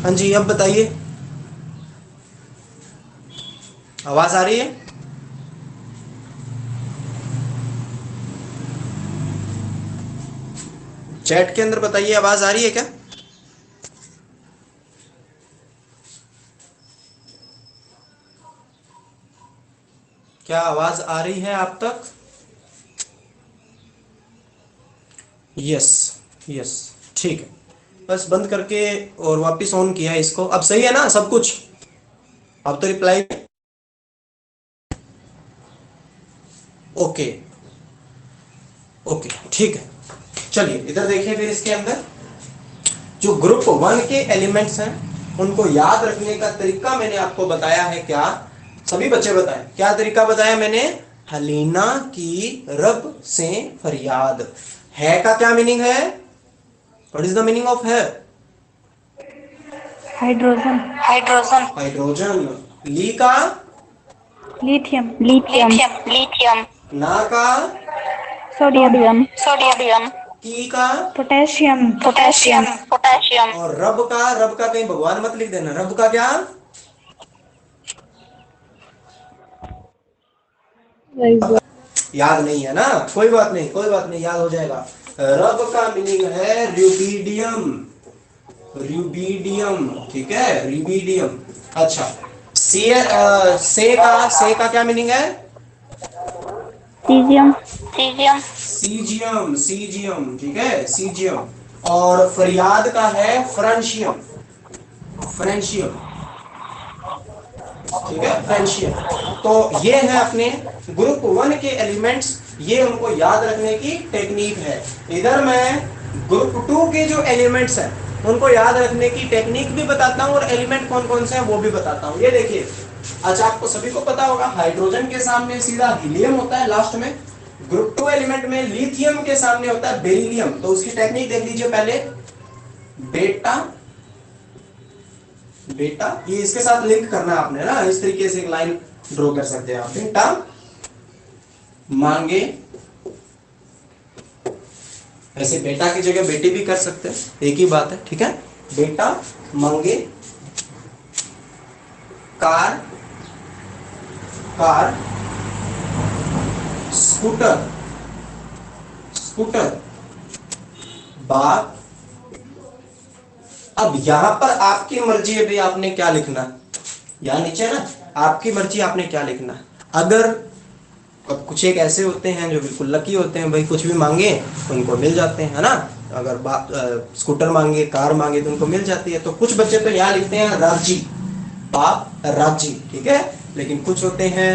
हाँ जी, अब बताइए, आवाज आ रही है? चैट के अंदर बताइए, आवाज आ रही है क्या? क्या आवाज आ रही है आप तक? यस, यस, ठीक है। बस बंद करके और वापस ऑन किया है इसको। अब सही है ना सब कुछ? अब तो रिप्लाई। ओके, ओके, ठीक है। चलिए इधर देखिए, फिर इसके अंदर जो ग्रुप वन के एलिमेंट्स हैं उनको याद रखने का तरीका मैंने आपको बताया है। क्या सभी बच्चे बताएं, क्या तरीका बताया मैंने? हलीना की रब से फरियाद। है का क्या मीनिंग है? What is the meaning of है? हाइड्रोजन। हाइड्रोजन। हाइड्रोजन। ली का? लिथियम। लिथियम। लिथियम। ना का? सोडियम। सोडियम। की का? पोटेशियम। पोटेशियम। पोटेशियम। और रब का? रब का कहीं भगवान मत लिख देना। रब का क्या? याद नहीं है ना, कोई बात नहीं, कोई बात नहीं, याद हो जाएगा। रब का मीनिंग है रूबीडियम। रूबीडियम, ठीक है, रूबीडियम। अच्छा, से का क्या मीनिंग है? सीजियम। सीजियम। सीजियम, सीजियम, ठीक है, सीजियम। और फरियाद का है फ्रेंशियम। फ्रेंशियम, ठीक है, फ्रेंशियम। तो ये है अपने ग्रुप वन के एलिमेंट्स, ये उनको याद रखने की टेक्निक है। इधर मैं ग्रुप टू के जो एलिमेंट्स हैं उनको याद रखने की टेक्निक भी बताता हूँ और एलिमेंट कौन कौन से हैं वो भी बताता हूँ। ये देखिए, अच्छा आपको सभी को पता होगा हाइड्रोजन के सामने सीधा हीलियम होता है लास्ट में। ग्रुप टू एलिमेंट में लिथियम के सामने होता है बेरिलियम। तो उसकी टेक्निक देख लीजिए पहले। बेटा, बेटा, ये इसके साथ लिंक करना है आपने ना, इस तरीके से एक लाइन ड्रॉ कर सकते हैं आप। बेटा मांगे, ऐसे बेटा की जगह बेटी भी कर सकते हैं, एक ही बात है, ठीक है। बेटा मांगे कार, कार, स्कूटर, स्कूटर, बाप। अब यहां पर आपकी मर्जी है भाई, आपने क्या लिखना। यहां नीचे ना आपकी मर्जी, आपने क्या लिखना। अगर अब कुछ एक ऐसे होते हैं जो बिल्कुल लकी होते हैं, भाई कुछ भी मांगे उनको मिल जाते हैं, है ना। अगर बाप स्कूटर मांगे, कार मांगे तो उनको मिल जाती है। तो कुछ बच्चे तो यहाँ लिखते हैं राजी, बाप राजी, ठीक है। लेकिन कुछ होते हैं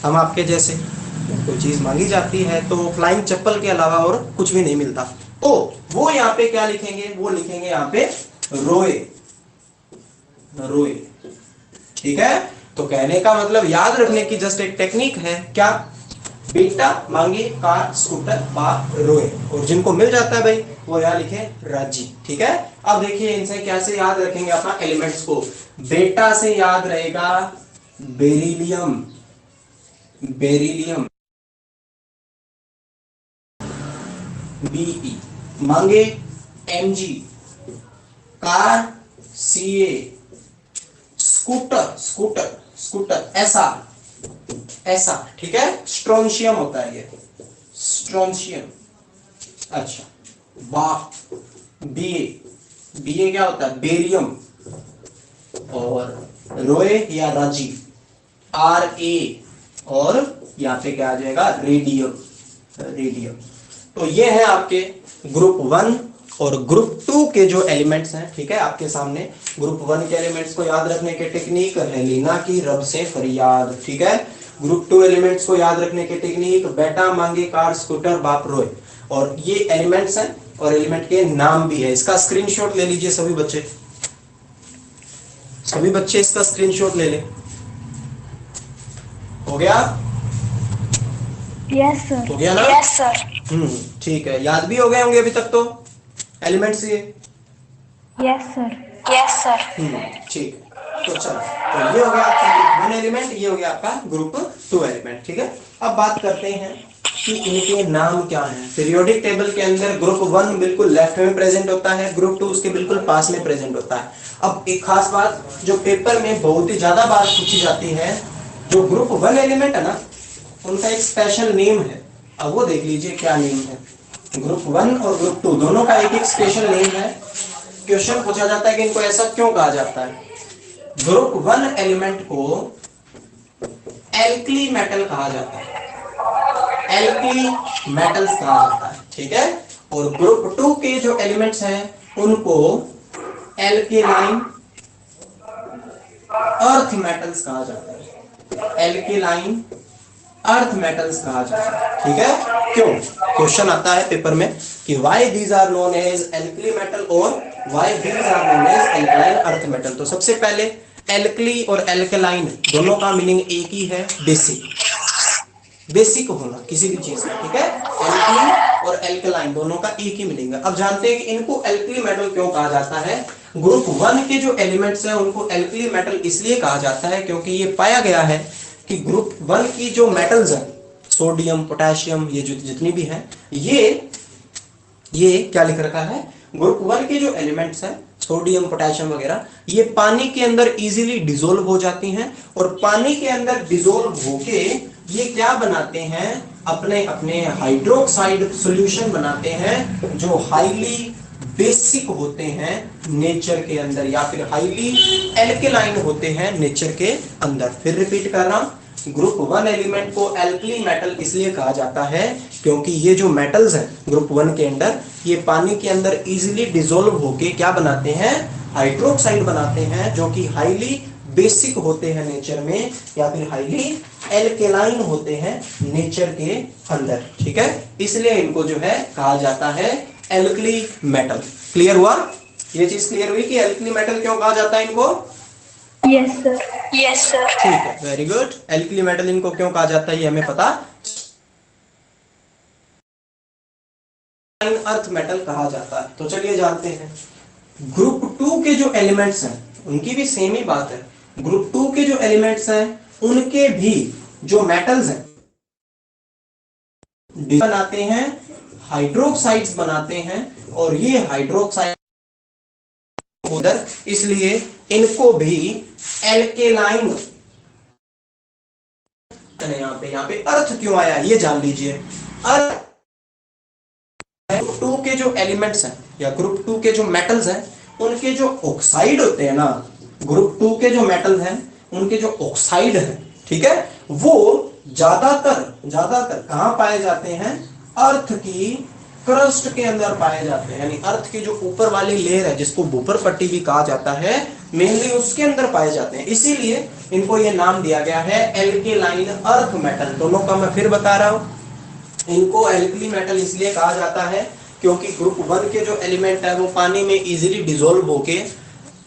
हम आपके जैसे, कोई चीज मांगी जाती है तो फ्लाइंग चप्पल के अलावा और कुछ भी नहीं मिलता, तो वो यहाँ पे क्या लिखेंगे? वो लिखेंगे यहाँ पे रोए, रोए, ठीक है। तो कहने का मतलब याद रखने की जस्ट एक टेक्निक है। क्या? बेटा मांगे कार, स्कूटर, बाप रोए। और जिनको मिल जाता है भाई वो यहाँ लिखे राजी, ठीक है। अब देखिए इनसे कैसे याद रखेंगे अपना एलिमेंट्स को। बेटा से याद रहेगा बेरिलियम, बेरिलियम, बीई। मांगे MG, car CA, scooter, scooter, scooter ऐसा, ऐसा, ठीक है। स्ट्रोंशियम होता है ये, स्ट्रोंशियम। अच्छा, बाप, बीए, बीए क्या होता है? बेरियम। और रोए या राजी, आर ए। और यहां पे क्या आ जाएगा? Radium, radium. तो ये है आपके ग्रुप वन और ग्रुप टू के जो एलिमेंट्स हैं, ठीक है, आपके सामने। ग्रुप वन के एलिमेंट्स को याद रखने के टेक्निक, हेलिना की रब से फरियाद, ठीक है। ग्रुप टू एलिमेंट्स को याद रखने के टेक्निक, बेटा मांगे कार, स्कूटर, बाप रोए। और ये एलिमेंट्स हैं और एलिमेंट के नाम भी है। इसका स्क्रीनशॉट ले लीजिए सभी बच्चे, सभी बच्चे इसका स्क्रीनशॉट ले लें। हो गया? Yes sir. हो गया ना? Yes sir. ठीक है, याद भी हो गए होंगे अभी तक तो एलिमेंट्स ये। Yes sir. Yes sir. ठीक है, तो चलो, तो ये हो गया आपका ग्रुप वन एलिमेंट, ये हो गया आपका ग्रुप टू एलिमेंट, ठीक है। अब बात करते हैं कि इनके नाम क्या हैं। पीरियोडिक टेबल के अंदर ग्रुप 1 बिल्कुल लेफ्ट में प्रेजेंट होता है, ग्रुप 2 उसके बिल्कुल पास में प्रेजेंट होता है। अब एक खास बात जो पेपर में बहुत ही ज्यादा बात पूछी जाती है, जो ग्रुप 1 एलिमेंट है ना, उनका एक स्पेशल नेम है। अब वो देख लीजिए क्या नेम है। ग्रुप 1 और ग्रुप 2 दोनों का एक एक स्पेशल नेम है। क्वेश्चन पूछा जाता है कि इनको ऐसा क्यों कहा जाता है। ग्रुप 1 एलिमेंट को एल्कली मेटल कहा जाता है, एल्कली मेटल्स कहा जाता है, ठीक है। और ग्रुप 2 के जो एलिमेंट्स हैं उनको एल्केलाइन अर्थ मेटल्स कहा जाता है, एल्केलाइन अर्थ मेटल्स कहा जाता है, ठीक है। क्यों? क्वेश्चन आता है पेपर में कि why these are known as alkali metal और why these are known as alkaline earth metal. तो सबसे पहले एल्कली और एल्कलाइन दोनों का मीनिंग एक ही है, बेसिक, बेसिक होना किसी भी चीज का, ठीक है। एल्कली और एल्कलाइन दोनों का एक ही मीनिंग है। अब जानते हैं कि इनको एल्कली मेटल क्यों कहा जाता है। ग्रुप 1 के जो एलिमेंट्स हैं उनको एल्कली मेटल इसलिए कहा जाता है क्योंकि ये पाया गया है कि ग्रुप 1 की जो मेटल्स हैं, सोडियम, पोटेशियम, ये जो जितनी भी हैं, ये क्या लिख रखा है, ग्रुप 1 के जो एलिमेंट्स हैं सोडियम, पोटेशियम वगैरह, ये पानी के अंदर इजीली डिसोल्व हो जाती हैं और पानी के अंदर डिसोल्व होके ये क्या बनाते हैं, अपने अपने हाइड्रोक्साइड सॉल्यूशन बनाते हैं जो हाईली बेसिक होते हैं नेचर के अंदर, या फिर हाईली एल्केलाइन होते हैं नेचर के अंदर। फिर रिपीट कर रहा हूं, ग्रुप 1 एलिमेंट को एल्कली मेटल इसलिए कहा जाता है क्योंकि ये जो मेटल्स हैं ग्रुप 1 के अंदर, ये पानी के अंदर इजीली डिसोल्व होके क्या बनाते हैं, हाइड्रोक्साइड बनाते हैं जो कि हाईली बेसिक होते हैं नेचर में, या फिर हाईली एल्केलाइन होते हैं नेचर के अंदर, ठीक है। इसलिए इनको जो है कहा जाता है एल्कली मेटल। क्लियर हुआ? ये चीज क्लियर हुई कि एल्कली मेटल क्यों कहा जाता है इनको? Yes, sir. Yes, sir. ठीक है, वेरी गुड। एल्कली मेटल इनको क्यों कहा जाता है ये हमें पता। अर्थ मेटल कहा जाता है, तो चलिए जानते हैं। ग्रुप 2 के जो एलिमेंट्स हैं उनकी भी सेम ही बात है। ग्रुप 2 के जो एलिमेंट्स हैं उनके भी जो मेटल्स हैं बनाते हैं, हाइड्रोक्साइड्स बनाते हैं, और ये हाइड्रोक्साइड उधर, इसलिए इनको भी एल्केलाइन, यहाँ पे अर्थ क्यों आया ये जान लीजिए। अर्थ ग्रुप 2 के जो एलिमेंट्स हैं या ग्रुप 2 के जो मेटल्स हैं उनके जो ऑक्साइड होते हैं ना, ग्रुप 2 के जो मेटल्स हैं उनके जो ऑक्साइड हैं, ठीक है, वो ज्यादातर कहां पाए जाते हैं, अर्थ की क्रस्ट के अंदर पाए जाते हैं। यानी अर्थ की जो ऊपर वाली लेयर है जिसको भूपर पट्टी भी कहा जाता है, मेनली उसके अंदर पाए जाते हैं। इसीलिए इनको ये नाम दिया गया है एल्केलाइन अर्थ मेटल। दोनों का मैं फिर बता रहा हूं, इनको एल्कली मेटल इसलिए कहा जाता है क्योंकि ग्रुप 1 के जो एलिमेंट है वो पानी में इजीली डिसोल्व होके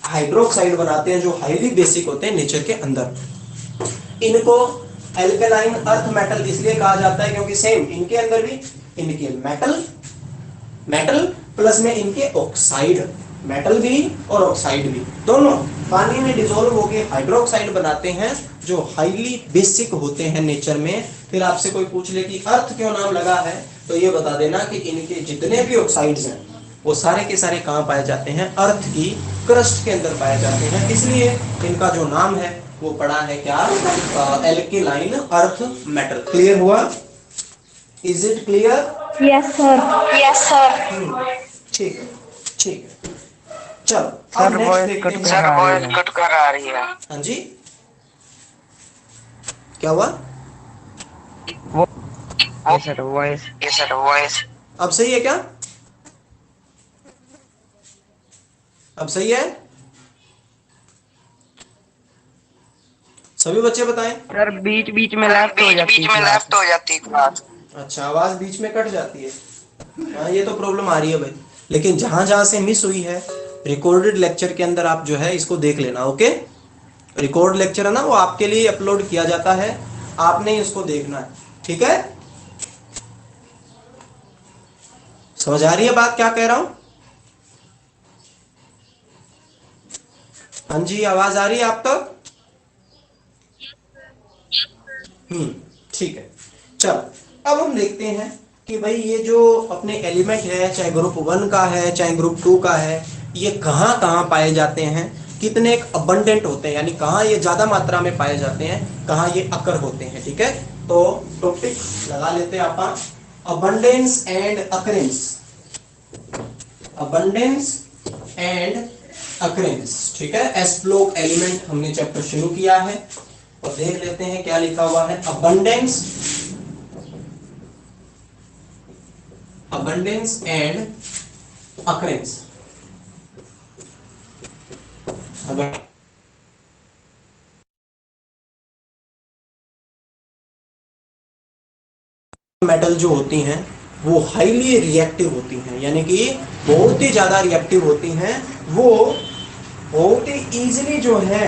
हाइड्रोक्साइड बनाते हैं जो हाईली बेसिक होते हैं नेचर के अंदर। इनको एल्केलाइन अर्थ मेटल इसलिए कहा जाता है क्योंकि सेम इनके अंदर भी इनके मेटल प्लस में इनके ऑक्साइड, मेटल भी और ऑक्साइड भी दोनों पानी में डिसोल्व होके हाइड्रोक्साइड बनाते हैं जो हाईली बेसिक होते हैं नेचर में। फिर आपसे कोई पूछ ले कि अर्थ क्यों नाम लगा है, तो ये बता देना कि इनके जितने भी ऑक्साइड्स हैं वो सारे के सारे कहां पाए जाते हैं, अर्थ की क्रस्ट के अंदर पाए जाते हैं। इसलिए इनका जो नाम है वो पड़ा है क्या, एल्केलाइन अर्थ मेटल। क्लियर हुआ? Is it clear? Yes, sir. Yes, sir. ठीक है, ठीक है। चलो सर अब नेक्स्ट वॉइस देखते कट हैं। कर आ रही है। कट कर आ रही है। हाँ जी, क्या हुआ? ये sir voice Yes, sir. Voice. अब सही है क्या? अब सही है? सभी बच्चे बताएं। सर बीच बीच में लेफ्ट हो जाती बीच में है लेफ्ट हो जाती है क्लास। अच्छा, आवाज बीच में कट जाती है। हाँ, ये तो प्रॉब्लम आ रही है भाई, लेकिन जहां जहां से मिस हुई है रिकॉर्डेड लेक्चर के अंदर आप जो है इसको देख लेना। ओके, रिकॉर्ड लेक्चर है ना, वो आपके लिए अपलोड किया जाता है, आपने इसको देखना है, ठीक है। समझ आ रही है बात क्या कह रहा हूं? हाँ जी, आवाज आ रही है आप तक? ठीक है। चलो अब हम देखते हैं कि भाई ये जो अपने एलिमेंट है, चाहे ग्रुप 1 का है चाहे ग्रुप 2 का है, ये कहाँ कहाँ पाए जाते हैं, कितने अबंडेंट होते हैं, यानी कहाँ ये ज्यादा मात्रा में पाए जाते हैं, कहाँ ये अकर होते हैं। ठीक है, तो टॉपिक लगा लेते हैं अपन, abundance and occurrence. Abundance and occurrence, ठीक है। एस ब्लॉक एलिमेंट हमने चैप्टर शुरू किया है और देख लेते हैं क्या लिखा हुआ है। Abundance, abundance and occurrence. Metal जो होती हैं वो हाईली रिएक्टिव होती हैं, यानी कि बहुत ही ज्यादा रिएक्टिव होती हैं। वो बहुत ही इजीली जो है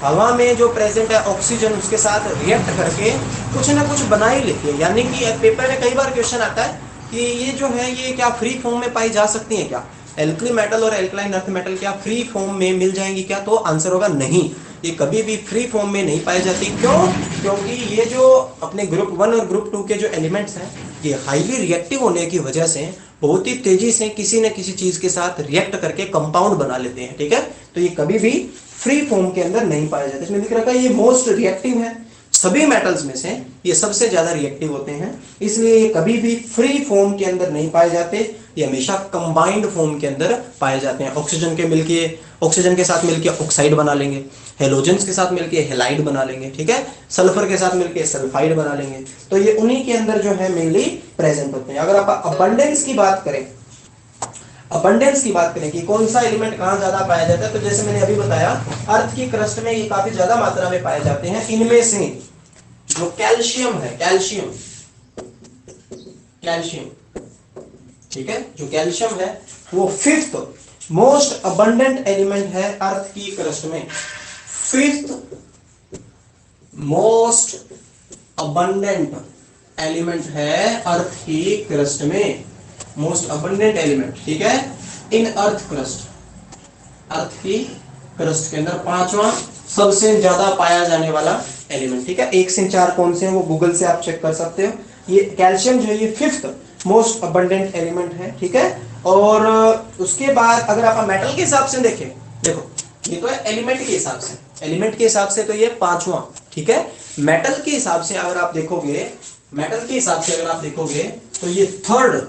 हवा में जो प्रेजेंट है ऑक्सीजन, उसके साथ रिएक्ट करके कुछ ना कुछ बना ही लेती है। यानी कि पेपर में कई बार क्वेश्चन आता है कि ये जो है ये क्या फ्री फॉर्म में पाई जा सकती है क्या, एल्कली मेटल और एल्कलाइन अर्थ मेटल क्या फ्री फॉर्म में मिल जाएंगी क्या, तो आंसर होगा नहीं, ये कभी भी फ्री फॉर्म में नहीं पाई जाती। क्यों? क्योंकि ये जो अपने ग्रुप 1 और ग्रुप 2 के जो एलिमेंट्स हैं ये हाईली रिएक्टिव होने की वजह से बहुत ही तेजी से किसी न किसी चीज के साथ रिएक्ट करके कंपाउंड बना लेते हैं। ठीक है, तो ये कभी भी फ्री फॉर्म के अंदर नहीं पाया जाता। इसमें लिख रखा है ये मोस्ट रिएक्टिव है, सभी मेटल्स में से ये सबसे ज्यादा रिएक्टिव होते हैं, इसलिए ये कभी भी फ्री फॉर्म के अंदर नहीं पाए जाते, ये हमेशा कंबाइंड फॉर्म के अंदर पाए जाते हैं। ऑक्सीजन के मिलके, ऑक्सीजन के साथ मिलकर ऑक्साइड बना लेंगे, हेलोजेंस के साथ मिलकर हेलाइड बना लेंगे, ठीक है, सल्फर के साथ मिलकर सल्फाइड बना लेंगे, तो ये उन्हीं के अंदर जो है मेनली प्रेजेंट होते हैं। अगर आप अबंडेंस की बात करें, अबंडेंस की बात करें कि कौन सा एलिमेंट कहां ज्यादा पाया जाता है, तो जैसे मैंने अभी बताया अर्थ की क्रस्ट में ये काफी ज्यादा मात्रा में पाए जाते हैं। इनमें से जो कैल्शियम है, कैल्शियम, कैल्शियम, ठीक है, जो कैल्शियम है वो फिफ्थ मोस्ट अबंडेंट एलिमेंट है अर्थ की क्रस्ट में। फिफ्थ मोस्ट अबंडेंट एलिमेंट है अर्थ की क्रस्ट में, मोस्ट अबंडेंट एलिमेंट, ठीक है, इन अर्थ क्रस्ट, अर्थ की क्रस्ट के अंदर पांचवा सबसे ज्यादा पाया जाने वाला एलिमेंट। ठीक है, 1 से 4 कौन से हैं वो गूगल से आप चेक कर सकते हो। ये कैल्शियम जो है ये फिफ्थ मोस्ट अबंडेंट एलिमेंट है, ठीक है। और उसके बाद अगर आप मेटल के हिसाब से देखें, देखो ये तो है एलिमेंट के हिसाब से, एलिमेंट के हिसाब से तो ये पांचवा, ठीक है। मेटल के हिसाब से अगर आप देखोगे, मेटल के हिसाब से अगर आप देखोगे तो ये थर्ड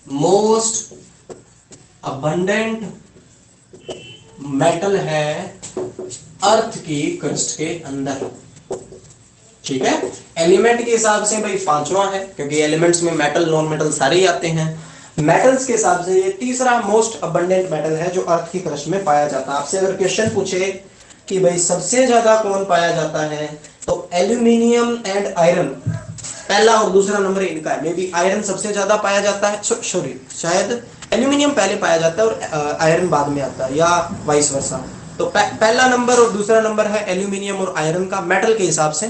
मोस्ट अबंडेंट मेटल है अर्थ की क्रस्ट के अंदर, ठीक है। एलिमेंट के हिसाब से भाई पांचवा है, क्योंकि एलिमेंट्स में मेटल नॉन मेटल सारे ही आते हैं। मेटल्स के हिसाब से ये तीसरा मोस्ट अबंडेंट मेटल है जो अर्थ की क्रस्ट में पाया जाता है। आपसे अगर क्वेश्चन पूछे कि भाई सबसे ज्यादा कौन पाया जाता है, तो एल्यूमिनियम एंड आयरन पहला और दूसरा नंबर इनका है। मे बी आयरन सबसे ज्यादा पाया जाता है, सॉरी शायद एल्यूमिनियम पहले पाया जाता है और आयरन बाद में आता है, या वाइस वर्सा। तो पहला नंबर और दूसरा नंबर है एल्यूमिनियम और आयरन का मेटल के हिसाब से,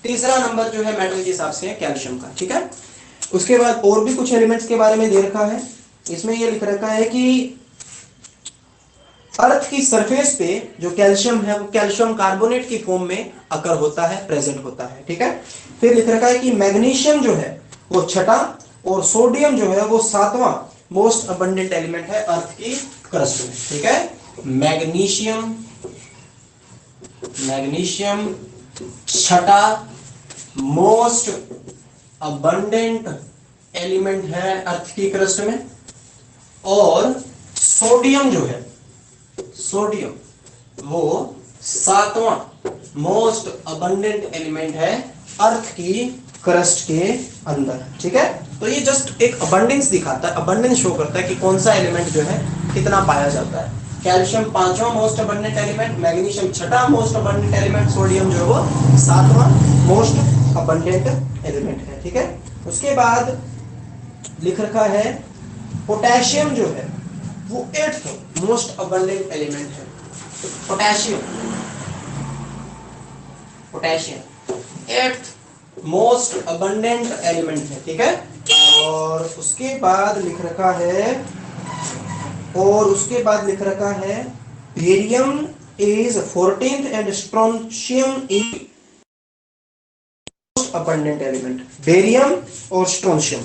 तीसरा नंबर जो है मेटल के हिसाब से है कैल्शियम का, ठीक है। उसके बाद और भी कुछ एलिमेंट्स के बारे में दे रखा है, इसमें ये लिख रखा है कि अर्थ की सरफेस पे जो कैल्शियम है वो कैल्शियम कार्बोनेट की फॉर्म में अकर होता है, प्रेजेंट होता है, ठीक है। फिर लिख रखा है कि मैग्नीशियम जो है वो छठा और सोडियम जो है वो सातवां मोस्ट अबंडेंट एलिमेंट है अर्थ की क्रस्ट में, ठीक है। मैग्नीशियम, मैग्नीशियम छठा मोस्ट अबंडेंट एलिमेंट है अर्थ की क्रस्ट में, और सोडियम जो है, सोडियम वो सातवां मोस्ट अबंडेंट एलिमेंट है अर्थ की क्रस्ट के अंदर, ठीक है। तो ये जस्ट एक अबंडेंस दिखाता है, अबंडेंस शो करता है कि कौन सा एलिमेंट जो है कितना पाया जाता है। कैल्शियम पांचवा मोस्ट अबंडेंट एलिमेंट, मैग्नीशियम छठा मोस्ट अबंडेंट एलिमेंट, सोडियम जो है वो सातवां मोस्ट अबंडेंट एलिमेंट है, ठीक है। उसके बाद लिख रखा है पोटेशियम जो है वो 8th मोस्ट अबंडेंट एलिमेंट है। Potassium, potassium 8th most abundant element है, ठीक है। और उसके बाद लिख रखा है, और उसके बाद लिख रखा है barium is 14th and strontium is most abundant element, barium और strontium.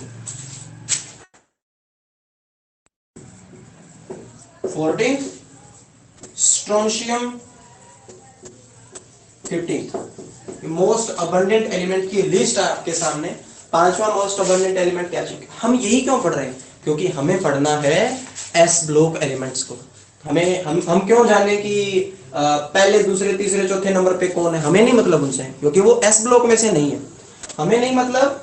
14th, strontium 15th। Most abundant element की लिस्ट है आपके सामने। पांचवा मोस्ट अबंडेंट एलिमेंट क्या चाहिए? हम यही क्यों पढ़ रहे हैं? क्योंकि हमें पढ़ना है एस ब्लॉक एलिमेंट्स को। हमें हम क्यों जाने कि पहले दूसरे तीसरे चौथे नंबर पे कौन है, हमें नहीं मतलब उनसे, क्योंकि वो एस ब्लॉक में से नहीं है। हमें नहीं मतलब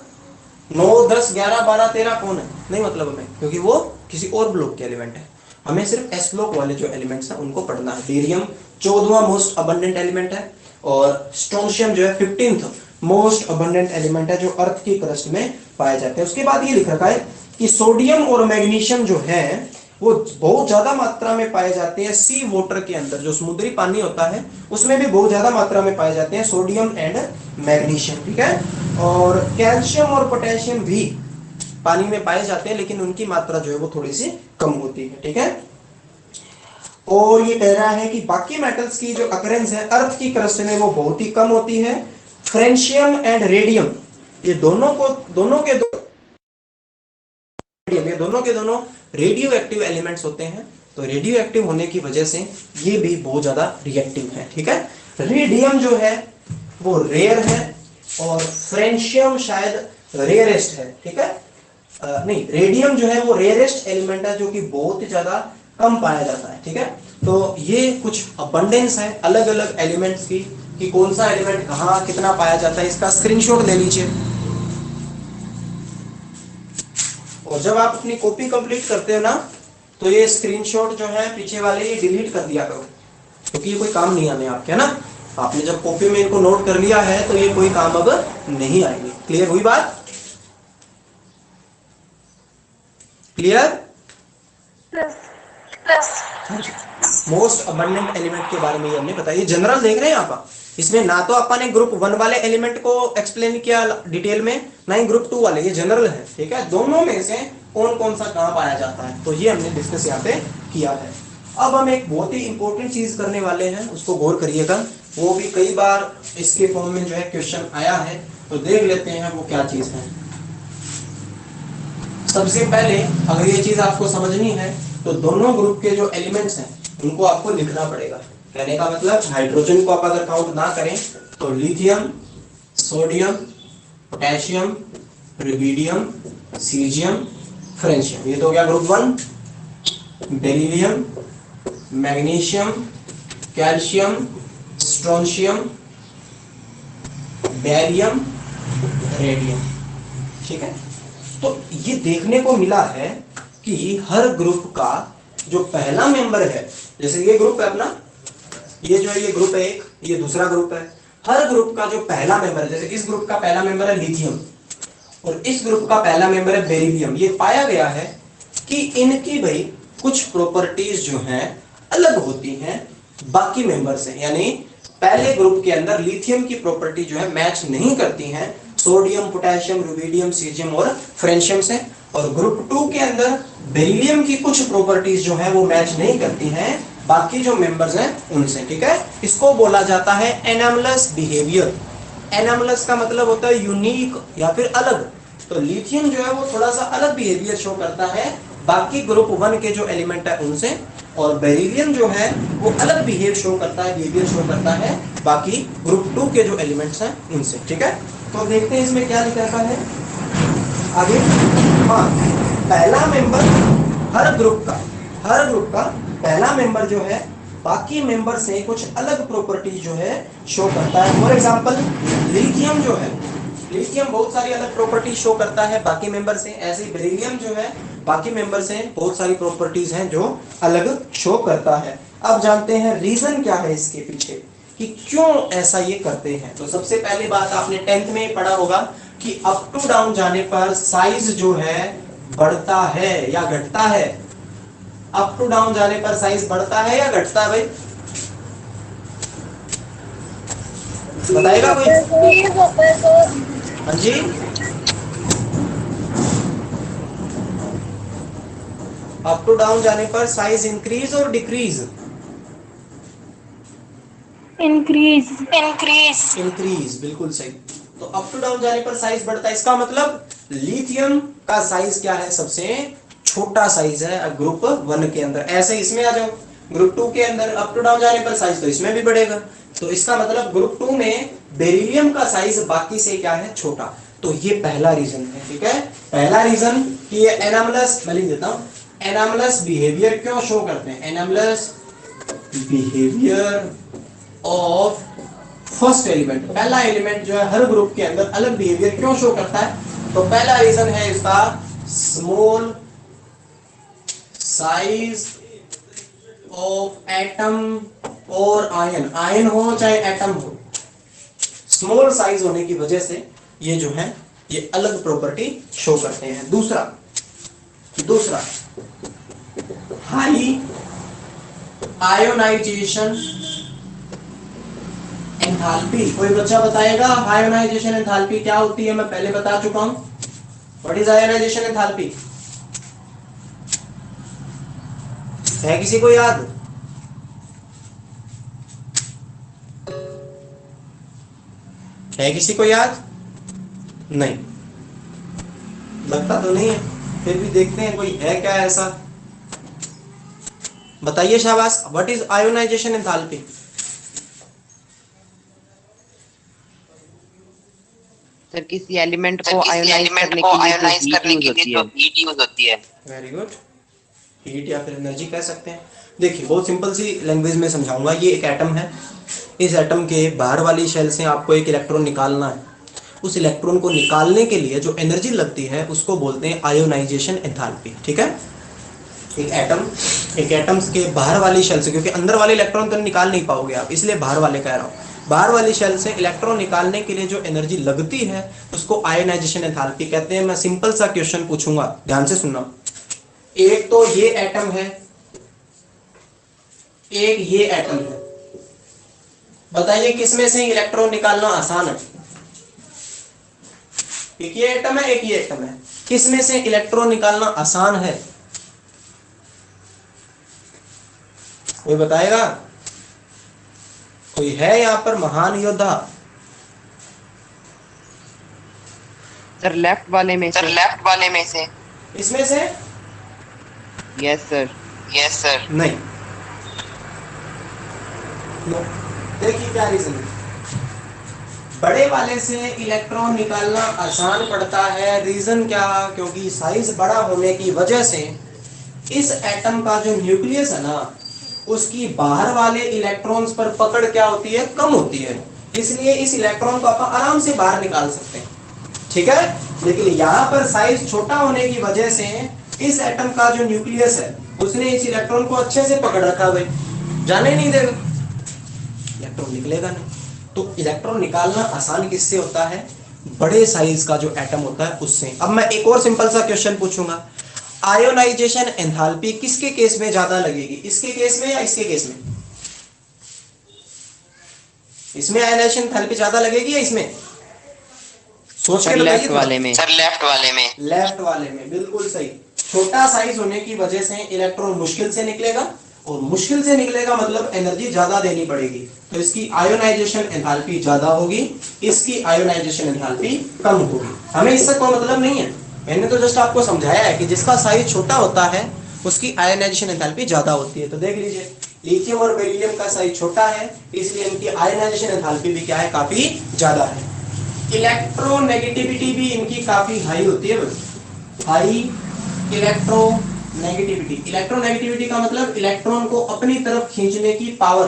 9 10 11 12 13 कौन है, नहीं मतलब हमें, क्योंकि वो किसी और ब्लॉक के एलिमेंट है। हमें सिर्फ एस ब्लॉक वाले जो एलिमेंट्स हैं उनको पढ़ना है। बेरियम 14वां मोस्ट अबंडेंट एलिमेंट है और स्ट्रोंशियम जो है 15th मोस्ट अबंडेंट एलिमेंट है, जो अर्थ की क्रस्ट में पाए जाते हैं। उसके बाद ये लिख रखा है कि सोडियम और मैग्नीशियम जो है वो बहुत ज्यादा मात्रा में पाए जाते हैं सी वाटर के अंदर, जो समुद्री पानी होता है उसमें भी बहुत ज्यादा मात्रा में पाए जाते हैं सोडियम एंड मैग्नीशियम, ठीक है। और कैल्शियम और पोटेशियम भी पानी में पाए जाते हैं, लेकिन उनकी मात्रा जो है वो थोड़ी सी कम होती है, ठीक है। और ये कह रहा है कि बाकी मेटल्स की जो अकरेंस है अर्थ की क्रस्ट में वो बहुत ही कम होती है। फ्रेंशियम एंड रेडियम ये दोनों के दोनों रेडियो एक्टिव एलिमेंट्स होते हैं। तो रेडियो एक्टिव होने की वजह से ये भी बहुत ज्यादा रिएक्टिव है, ठीक है। रेडियम जो है वो रेयर है और फ्रेंशियम शायद रेयरेस्ट है, ठीक है। नहीं, रेडियम जो है वो रेयरेस्ट एलिमेंट है जो कि बहुत ही ज्यादा कम पाया जाता है, ठीक है। तो ये कुछ अबंडेंस है अलग अलग एलिमेंट्स की, कि कौन सा एलिमेंट कहाँ कितना पाया जाता है, इसका स्क्रीनशॉट ले लीजिए। और जब आप अपनी कॉपी कंप्लीट करते हो ना, तो ये स्क्रीनशॉट जो है पीछे वाले ये डिलीट कर दिया करो, क्योंकि ये कोई काम नहीं आने आपके, है ना। आपने जब कॉपी में इनको नोट कर लिया है तो ये कोई काम अब नहीं आएंगे। क्लियर हुई बात? क्लियर? मोस्ट अबंडेंट एलिमेंट के बारे में हमने बताया। जनरल देख रहे हैं आप, इसमें ना तो अपन ने ग्रुप 1 वाले एलिमेंट को एक्सप्लेन किया डिटेल में, ना ही ग्रुप 2 वाले, ये जनरल है, ठीक है। दोनों में से कौन कौन सा कहां पाया जाता है, तो ये हमने डिस्कस यहाँ पे किया है। अब हम एक बहुत ही इंपॉर्टेंट चीज करने वाले हैं, उसको गौर करिएगा। वो भी कई बार इसके फॉर्म में जो है क्वेश्चन आया है, तो देख लेते हैं वो क्या चीज है। सबसे पहले अगर ये चीज आपको समझनी है तो दोनों ग्रुप के जो एलिमेंट्स हैं उनको आपको लिखना पड़ेगा। कहने का मतलब हाइड्रोजन को आप अगर काउंट ना करें तो lithium, sodium, potassium, rubidium, caesium, francium, ये तो हो गया group 1। Beryllium, magnesium, calcium, strontium, barium, radium, ठीक है। तो ये देखने को मिला है कि हर ग्रुप का जो पहला मेंबर है, जैसे ये ग्रुप है अपना, ये जो है ये ग्रुप है एक, ये दूसरा ग्रुप है। हर ग्रुप का जो पहला मेंबर है, जैसे इस ग्रुप का पहला मेंबर है लिथियम और इस ग्रुप का पहला मेंबर है बेरिलियम। ये पाया गया है कि इनकी भाई कुछ प्रॉपर्टीज जो हैं अलग होती हैं बाकी मेंबर से, यानी पहले ग्रुप के अंदर लिथियम की प्रॉपर्टी जो है मैच नहीं करती हैं सोडियम, पोटेशियम, रुबिडियम, सीजियम और फ्रेंशियम से। और ग्रुप 2 के अंदर बेरिलियम की कुछ प्रॉपर्टीज जो है वो मैच नहीं करती हैं बाकी जो मेंबर्स हैं उनसे, ठीक है। इसको बोला जाता है एनामलस बिहेवियर। एनामलस का मतलब होता है यूनिक या फिर अलग। तो लिथियम जो है वो थोड़ा सा अलग बिहेवियर शो करता है बाकी ग्रुप 1 के जो एलिमेंट है उनसे, और बेरिलियम जो है वो अलग बिहेवियर शो करता है बाकी ग्रुप 2 के जो एलिमेंट्स हैं उनसे, ठीक है। तो देखते हैं इसमें क्या लिखा है आगे। हाँ, पहला मेंबर हर ग्रुप का पहला मेंबर जो है बाकी मेंबर से कुछ अलग प्रॉपर्टीज जो है शो करता है। फॉर एग्जांपल लिथियम जो है, लिथियम बहुत सारी अलग प्रॉपर्टीज शो करता है बाकी मेंबर से, ऐसे ही बेरिलियम जो है बाकी मेंबर से बहुत सारी प्रॉपर्टीज हैं जो अलग शो करता है। अब जानते हैं रीजन क्या है इसके पीछे कि क्यों ऐसा ये करते हैं। तो सबसे पहली बात आपने 10th में पढ़ा होगा कि अप टू डाउन जाने पर साइज जो है बढ़ता है या घटता है। अप टू डाउन जाने पर साइज बढ़ता है या घटता है भाई, बताएगा कोई? हाँ जी, अप टू डाउन जाने पर साइज इंक्रीज और डिक्रीज? इंक्रीज। इंक्रीज, बिल्कुल सही। तो अप टू डाउन जाने पर साइज बढ़ता है। इसका मतलब लिथियम का साइज क्या है, सबसे छोटा साइज है ग्रुप 1 के अंदर। ऐसे इसमें आ जाओ, ग्रुप 2 के अंदर अप टू डाउन जाने पर साइज तो इसमें भी बढ़ेगा। तो इसका मतलब ग्रुप 2 में बेरिलियम का साइज बाकी से क्या है, छोटा। तो ये पहला रीजन है, ठीक है। पहला रीजन कि ये एनामलस, मैं लिख देता हूं, एनामलस बिहेवियर क्यों शो करते हैं, anomalous behaviour of first element. पहला एलिमेंट जो है हर ग्रुप के अंदर अलग बिहेवियर क्यों शो करता है, तो पहला रीजन है इसका स्मॉल साइज ऑफ एटम और आयन, आयन हो चाहे एटम हो, स्मॉल साइज होने की वजह से ये जो है ये अलग प्रॉपर्टी शो करते हैं। दूसरा हाई आयोनाइजेशन एंथैल्पी। कोई बच्चा बताएगा आयोनाइजेशन एंथैल्पी क्या होती है, मैं पहले बता चुका हूं। व्हाट इज आयोनाइजेशन एंथैल्पी, है किसी को याद? है किसी को याद? नहीं, लगता तो नहीं है, फिर भी देखते हैं कोई है क्या ऐसा, बताइए शाबाश। What is ionisation enthalpy? Sir किसी एलिमेंट को आयोनाइज करने के लिए जो हीट यूज होती है। वेरी गुड, हीट या फिर एनर्जी कह सकते हैं। देखिए बहुत सिंपल सी लैंग्वेज में समझाऊंगा। ये एक एटम है, इस एटम के बाहर वाली शेल से आपको एक इलेक्ट्रॉन निकालना है। उस इलेक्ट्रॉन को निकालने के लिए जो एनर्जी लगती है उसको बोलते हैं आयोनाइजेशन एंथैल्पी, ठीक है। एक एटम के बाहर वाली शेल से, क्योंकि अंदर वाले इलेक्ट्रॉन तो निकाल नहीं पाओगे आप, इसलिए बाहर वाले कह रहा हूं। बाहर वाली शेल से इलेक्ट्रॉन निकालने के लिए जो एनर्जी लगती है उसको आयोनाइजेशन एंथैल्पी कहते हैं। मैं सिंपल सा क्वेश्चन पूछूंगा, ध्यान से सुनना। एक तो ये एटम है, एक ये एटम है, बताइए किसमें से इलेक्ट्रॉन निकालना आसान है? एक ये एटम है, एक ये एटम है, किसमें से इलेक्ट्रॉन निकालना आसान है? कोई बताएगा? कोई है यहां पर महान योद्धा? सर लेफ्ट वाले में से। इसमें से? Yes sir. नहीं। देखिए क्या रीजन है, बड़े वाले से इलेक्ट्रॉन निकालना आसान पड़ता है। रीजन क्या? क्योंकि साइज बड़ा होने की वजह से इस एटम का जो न्यूक्लियस है ना, उसकी बाहर वाले इलेक्ट्रॉन्स पर पकड़ क्या होती है, कम होती है। इसलिए इस इलेक्ट्रॉन को आप आराम से बाहर निकाल सकते हैं, ठीक है। लेकिन यहाँ पर साइज छोटा होने की वजह से इस एटम का जो न्यूक्लियस है उसने इस इलेक्ट्रॉन को अच्छे से पकड़ रखा, भाई जाने नहीं देगा, इलेक्ट्रॉन निकलेगा नहीं। तो इलेक्ट्रॉन निकालना आसान किससे होता है? बड़े साइज का जो एटम होता है उससे। अब मैं एक और सिंपल सा क्वेश्चन पूछूंगा, आयोनाइजेशन एंथैल्पी किसके केस में ज्यादा लगेगी, इसके केस में या इसके केस में? इसमें आयोनाइजेशन एंथैल्पी ज्यादा लगेगी या इसमें? सोच के लेफ्ट वाले में। लेफ्ट वाले में, बिल्कुल सही। छोटा साइज होने की वजह से इलेक्ट्रॉन मुश्किल से निकलेगा, और मुश्किल से निकलेगा मतलब एनर्जी ज्यादा देनी पड़ेगी, तो इसकी आयोनाइजेशन एंथैल्पी ज्यादा होगी, इसकी आयोनाइजेशन एंथैल्पी कम होगी। हमें इससे कोई मतलब नहीं है, मैंने तो जस्ट आपको समझाया है कि जिसका साइज छोटा होता है उसकी आयोनाइजेशन एंथैल्पी ज्यादा होती है। तो देख लीजिए, लिथियम और बेरिलियम का साइज छोटा है, इसलिए इनकी आयोनाइजेशन एंथैल्पी भी क्या है, काफी ज्यादा है। इलेक्ट्रोनेगेटिविटी भी इनकी काफी हाई होती है, हाई इलेक्ट्रोनेगेटिविटी। इलेक्ट्रोनेगेटिविटी का मतलब इलेक्ट्रॉन को अपनी तरफ खींचने की पावर।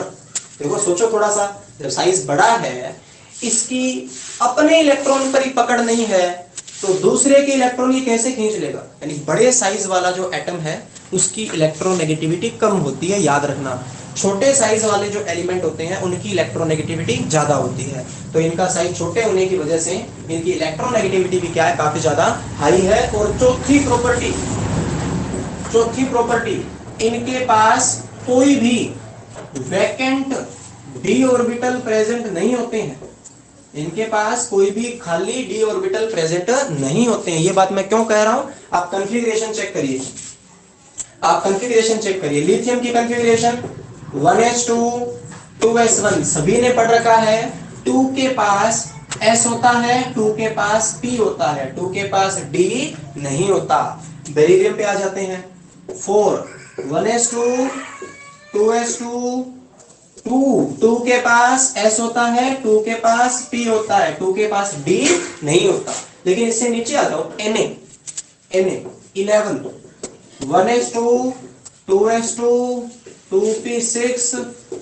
देखो सोचो थोड़ा सा, जब साइज बड़ा है, इसकी अपने इलेक्ट्रॉन पर ही पकड़ नहीं है, तो दूसरे के इलेक्ट्रॉन ये कैसे खींच लेगा? यानी बड़े साइज वाला जो एटम है उसकी इलेक्ट्रोनेगेटिविटी कम होती है, याद रखना। छोटे साइज वाले जो एलिमेंट होते हैं उनकी इलेक्ट्रोनेगेटिविटी ज्यादा होती है। तो इनका साइज छोटे होने की वजह से इनकी इलेक्ट्रोनेगेटिविटी भी क्या है, काफी ज्यादा हाई है। और चौथी प्रॉपर्टी, इनके पास कोई भी वैकेंट डी ऑर्बिटल प्रेजेंट नहीं होते हैं। इनके पास कोई भी खाली डी ऑर्बिटल प्रेजेंट नहीं होते हैं। ये बात मैं क्यों कह रहा हूं, आप कंफिगरेशन चेक करिए। लिथियम की कंफिगरेशन 1s2 2s1 सभी ने पढ़ रखा है। 2 के पास S होता है, 2 के पास P होता है, 2 के पास D नहीं होता। बेरिलियम पे आ जाते हैं। 4 1s2 2s2 2 के पास S होता है, 2 के पास P होता है, 2 के पास D नहीं होता। लेकिन इससे नीचे आ जाओ, Na 11 1s2 2s2 2p6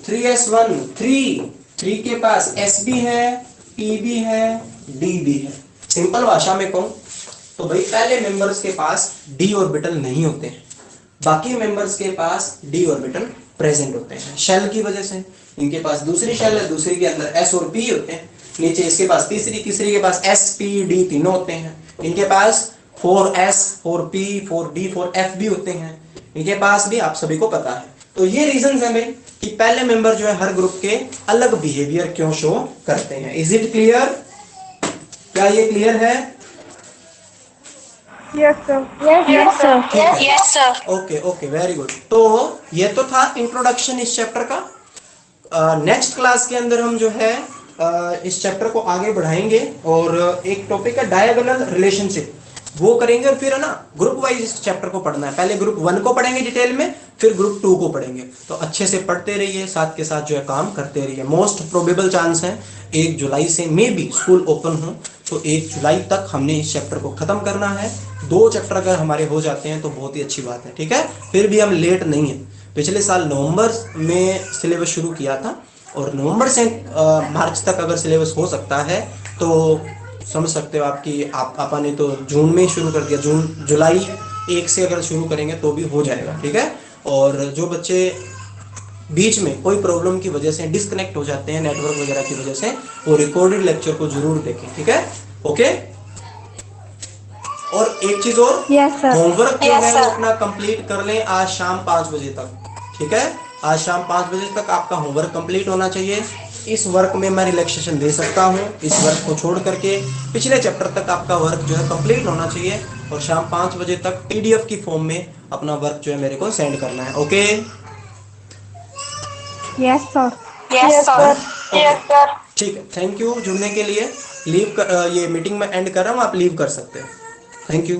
3s1 3 के पास S भी है, P भी है, D भी है। सिंपल भाषा में कहूं तो भाई पहले मेंबर्स के पास D ऑर्बिटल नहीं होते हैं, बाकी मेंबर्स के पास D ऑर्बिटल प्रेजेंट होते हैं। शेल की वजह से इनके पास दूसरी शेल है, दूसरी के अंदर S और P होते हैं। नीचे इसके पास तीसरी के पास S P D तीनों होते हैं। इनके पास 4s 4p 4d 4f भी होते हैं। इनके पास भी आप सभी को पता है। तो ये रीजन है भाई कि पहले मेंबर जो है हर ग्रुप के अलग बिहेवियर क्यों शो करते हैं। Is it clear? क्या ये क्लियर है? Yes, sir. Yes, sir. Yes, sir. Okay okay, very good. तो ये तो था इंट्रोडक्शन इस चैप्टर का। नेक्स्ट क्लास के अंदर हम जो है इस चैप्टर को आगे बढ़ाएंगे और एक टॉपिक है डायगोनल रिलेशनशिप, वो करेंगे। और फिर है ना ग्रुप वाइज इस चैप्टर को पढ़ना है। पहले ग्रुप 1 को पढ़ेंगे डिटेल में, फिर ग्रुप 2 को पढ़ेंगे। तो अच्छे से पढ़ते रहिए, साथ के साथ जो है काम करते रहिए। मोस्ट प्रोबेबल चांस है 1 जुलाई से मे बी स्कूल ओपन हो, तो 1 जुलाई तक हमने इस चैप्टर को खत्म करना है। 2 चैप्टर अगर हमारे हो जाते हैं तो बहुत ही अच्छी बात है, ठीक है। फिर भी हम लेट नहीं है। पिछले साल नवंबर में सिलेबस शुरू किया था और नवंबर से मार्च तक अगर सिलेबस हो सकता है तो समझ सकते हो आपकी आपा ने तो जून में ही शुरू कर दिया। जुलाई 1 से अगर शुरू करेंगे तो भी हो जाएगा, ठीक है। और जो बच्चे बीच में कोई प्रॉब्लम की वजह से डिस्कनेक्ट हो जाते हैं नेटवर्क वगैरह की वजह से, वो रिकॉर्डेड लेक्चर को जरूर देखें, ठीक है। ओके। और एक चीज और, Yes, sir. होमवर्क जो Yes, है वो sir. अपना कंप्लीट कर लें आज शाम 5 बजे तक, ठीक है। आज शाम 5 बजे तक आपका होमवर्क कंप्लीट होना चाहिए। इस वर्क में मैं रिलैक्सेशन दे सकता हूँ, इस वर्क को छोड़ करके पिछले चैप्टर तक आपका वर्क जो है कंप्लीट होना चाहिए। और शाम 5 बजे तक पीडीएफ की फॉर्म में अपना वर्क जो है मेरे को सेंड करना है। Okay Yes, sir. Yes, sir. Yes, sir. ठीक है, थैंक यू जुड़ने के लिए। लीव कर, ये मीटिंग में एंड कर रहा हूँ, आप लीव कर सकते हैं। Thank you.